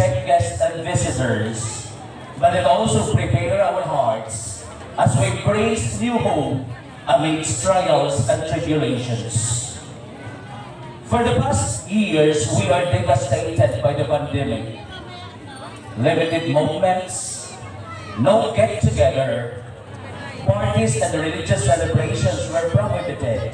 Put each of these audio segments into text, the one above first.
respect guests and visitors, but it also prepare our hearts as we praise new hope amidst trials and tribulations. For the past years, we are devastated by the pandemic. Limited movements, no get-together, parties and religious celebrations were prohibited.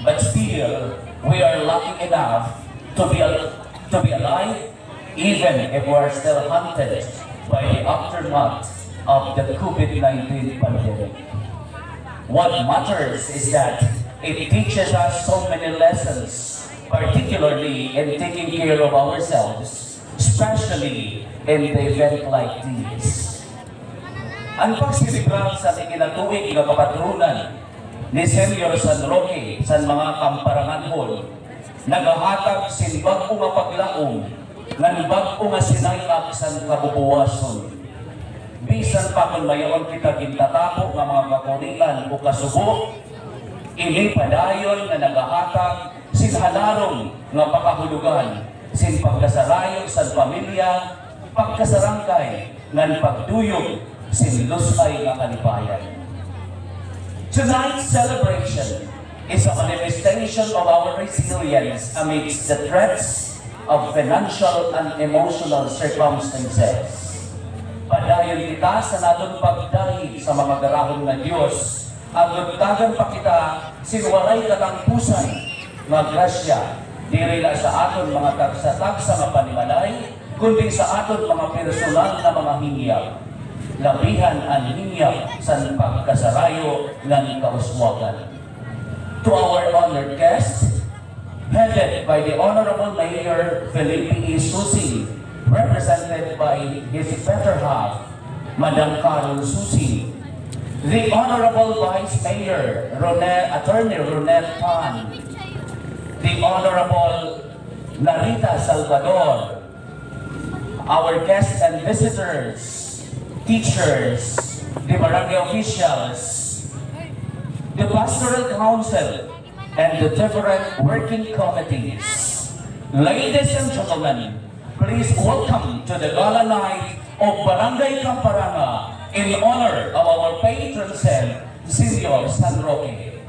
But still, we are lucky enough to be alive, even if we are still haunted by the aftermath of the COVID-19 pandemic. What matters is that it teaches us so many lessons, particularly in taking care of ourselves, especially in the event like these. Ang pagsilibran sa ikinatuig na kapatrunan ni Senyor San Roque sa mga Kamparangan Hall, nagahatag sinbag o nga paglaong, nanbag o nga sinayap sa kabubuwason. Bisan pa kung mayaon kita gintatako nga mga kakurian o kasubo, ini padayon na nagahatag sinhalarong nga pakahulugan, sin pagkasarayo sa pamilya, pagkasarangkay, ngan pagduyog, sin lusay nga kalipayan. Tonight's celebration is a manifestation of our resilience amidst the threats of financial and emotional circumstances. Padayon kita sa natong pagdahi sa mga garahon na Diyos, ang nagtagan pa kita sinwalay katangpusan nga grasya, diri la sa aton mga tagsa-tagsa nga panimalay, kundi sa aton mga personal na mga hingyap. Labihan ang hingyap sa pagkasarayo ng kauswagan. To our honored guests, headed by the Honorable Mayor Felipe E. Susi, represented by his better half, Madam Carol Susi, the Honorable Vice Mayor, Attorney Ronel Pan, the Honorable Narita Salvador, our guests and visitors, teachers, the barangay officials, the pastoral council, and the different working committees. Ladies and gentlemen, please welcome to the gala night of Barangay Kamparanga in honor of our patron saint, Senyor San Roque.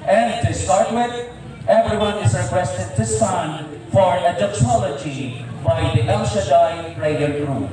And to start with, everyone is requested to stand for a doxology by the El Shaddai Prayer Group.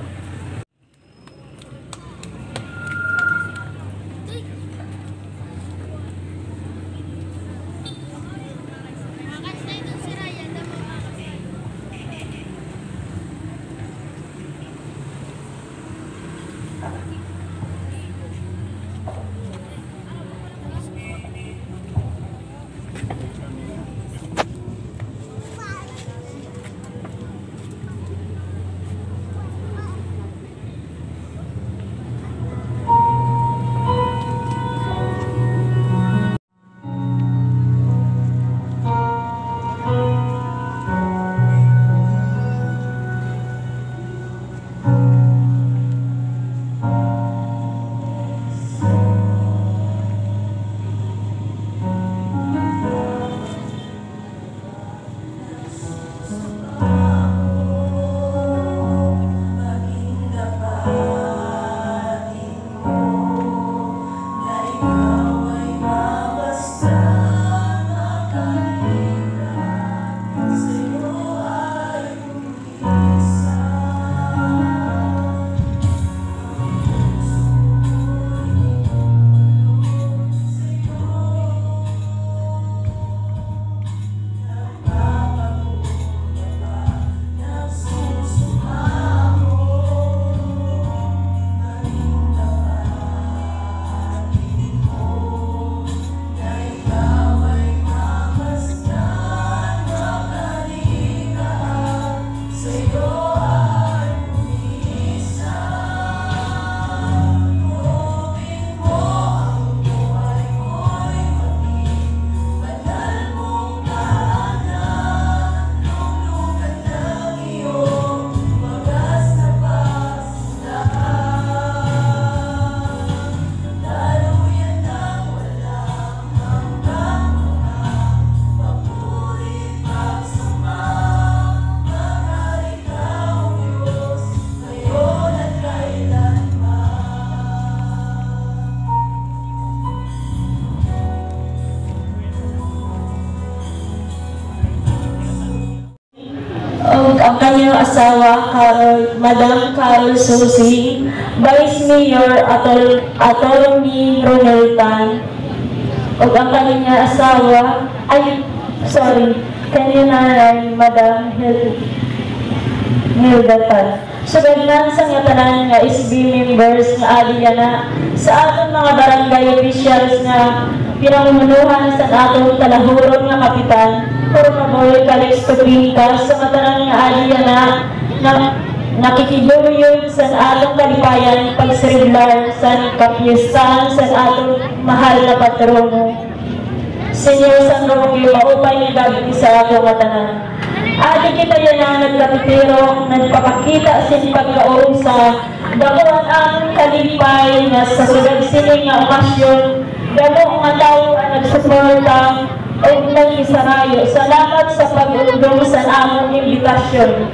asawa, Madam Carol Susi, Vice Mayor Atty. Ronel Tan, o ang kanyang asawa, kanyang Madam Hilda Tan. Sugadnan sa nga tanan nga SB members nga adya na sa atong mga barangay officials nga pinamumunuhan sa atong talahuron nga kapitan, Pormaboy Calixto Pintas, sa nga tanan nga adya na nakikiduyod sa atong kalipayan pagsiriglar sa kapiestahan sa atong mahal na patrono. Senyor San Roque, maupay nga gabi sa atong tanan. Adi kita yan ang nagkapitero, nagpapakita sin pagkausa, damuhan ang kalipay na sa sugad sining nga okasyon, damo nga tao ang nagsuporta o nag-isarayo. Salamat sa pag-undong sa among imbitasyon.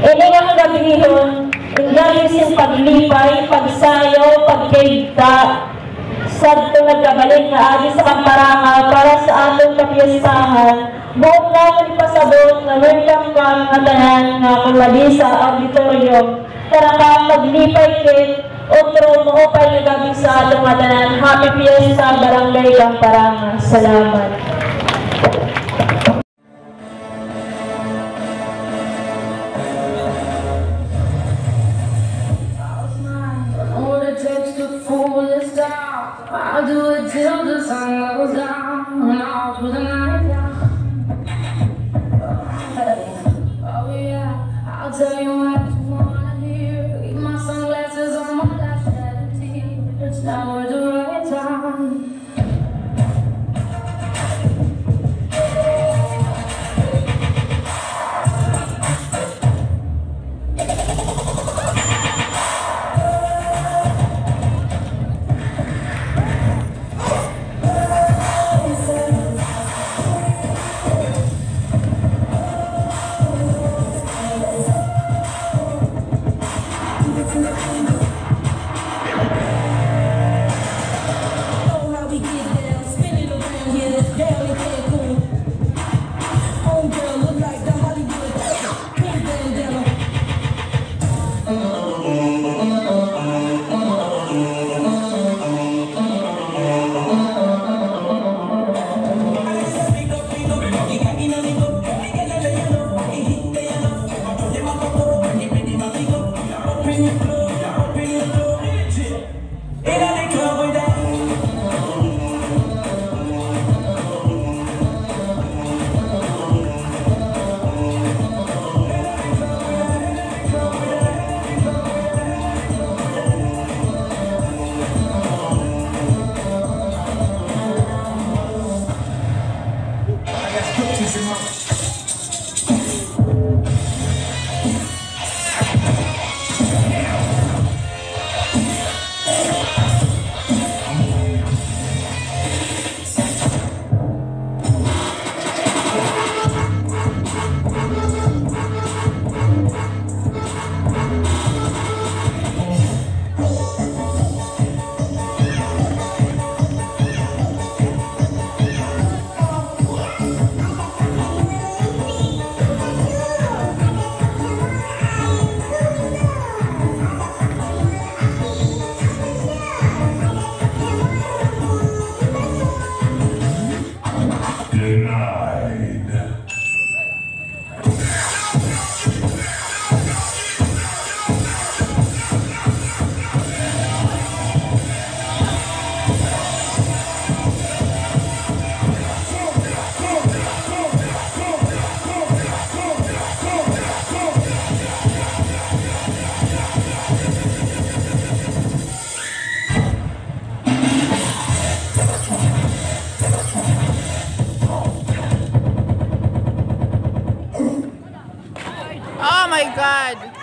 Ini nga gabihon, inggali sin paglipay, pagsayo, pagkaigta, sa ito nagkabalik nga adi sa kamparanga para sa atong kapiestahan. Buong naman ipasabot na welcome ka nga tanan nga kumali sa auditorium. Tara ka maglipay kit, otro maupay nga gabi sa atong tanan. Happy Fiesta, Barangay Kamparanga. Salamat. I'll do it till the sun goes down and all through the night. Oh yeah, I'll tell you what you wanna hear. Keep my sunglasses on, my lash shed a tear. It's never the right time. Oh my God!